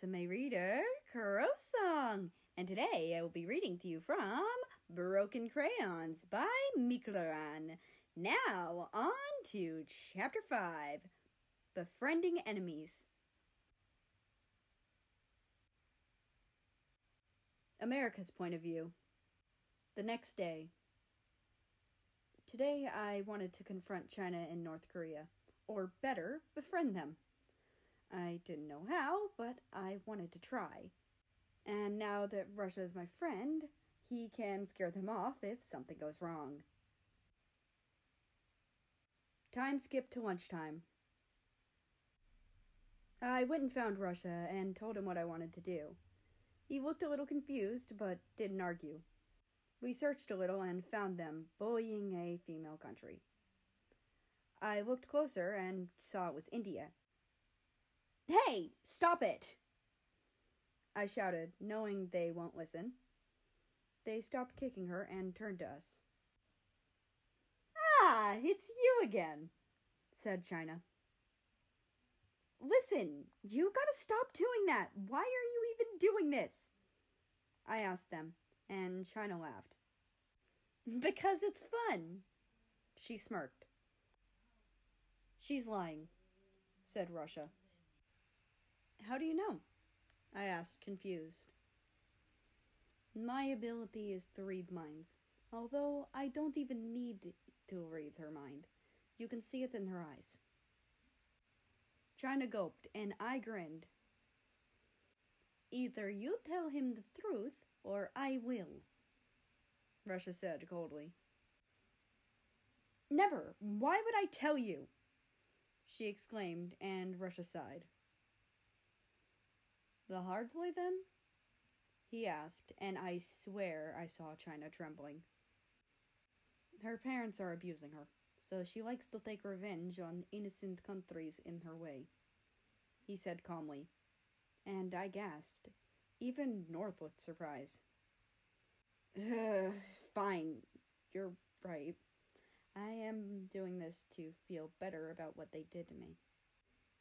RusAme reader, Kurosong, and today I will be reading to you from Broken Crayons by Mikularan. Now, on to Chapter 5, Befriending Enemies. America's point of view. The next day. Today I wanted to confront China and North Korea, or better, befriend them. I didn't know how, but I wanted to try. And now that Russia is my friend, he can scare them off if something goes wrong. Time skipped to lunchtime. I went and found Russia and told him what I wanted to do. He looked a little confused, but didn't argue. We searched a little and found them bullying a female country. I looked closer and saw it was India. "Hey, stop it!" I shouted, knowing they won't listen. They stopped kicking her and turned to us. "Ah, it's you again," said China. "Listen, you gotta stop doing that. Why are you even doing this?" I asked them, and China laughed. "Because it's fun." She smirked. "She's lying," said Russia. "How do you know?" I asked, confused. "My ability is to read minds, although I don't even need to read her mind. You can see it in her eyes." China gulped, and I grinned. "Either you tell him the truth, or I will," Russia said coldly. "Never! Why would I tell you?" she exclaimed, and Russia sighed. "The hard way, then?" he asked, and I swear I saw China trembling. "Her parents are abusing her, so she likes to take revenge on innocent countries in her way," he said calmly, and I gasped. Even North looked surprised. "Fine, you're right. I am doing this to feel better about what they did to me,"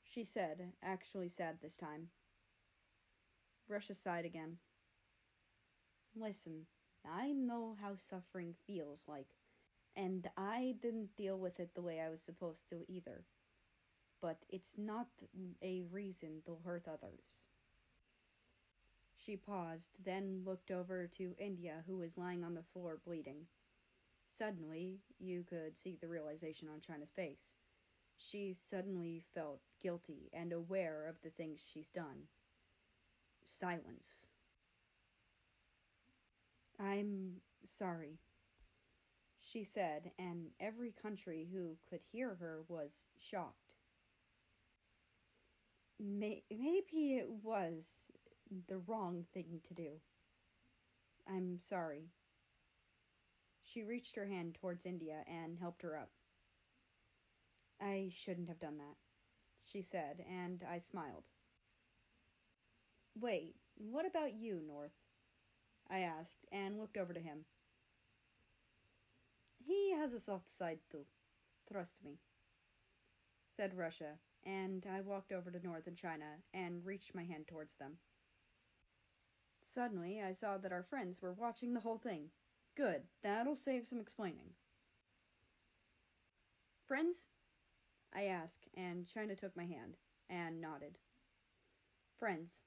she said, actually sad this time. Russia sighed again. "Listen, I know how suffering feels like, and I didn't deal with it the way I was supposed to either. But it's not a reason to hurt others." She paused, then looked over to India, who was lying on the floor bleeding. Suddenly, you could see the realization on China's face. She suddenly felt guilty and aware of the things she's done. Silence. "I'm sorry," she said, and every country who could hear her was shocked. Maybe it was the wrong thing to do. "I'm sorry." She reached her hand towards India and helped her up. "I shouldn't have done that," she said, and I smiled. "Wait, what about you, North?" I asked, and looked over to him. "He has a soft side too, trust me," said Russia, and I walked over to North and China and reached my hand towards them. Suddenly, I saw that our friends were watching the whole thing. Good, that'll save some explaining. "Friends?" I asked, and China took my hand and nodded. "Friends."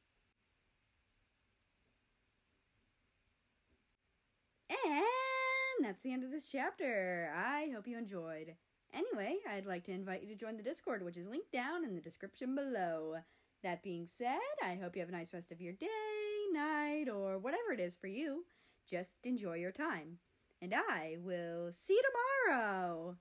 And that's the end of this chapter. I hope you enjoyed. Anyway, I'd like to invite you to join the Discord, which is linked down in the description below. That being said, I hope you have a nice rest of your day, night, or whatever it is for you. Just enjoy your time. And I will see you tomorrow!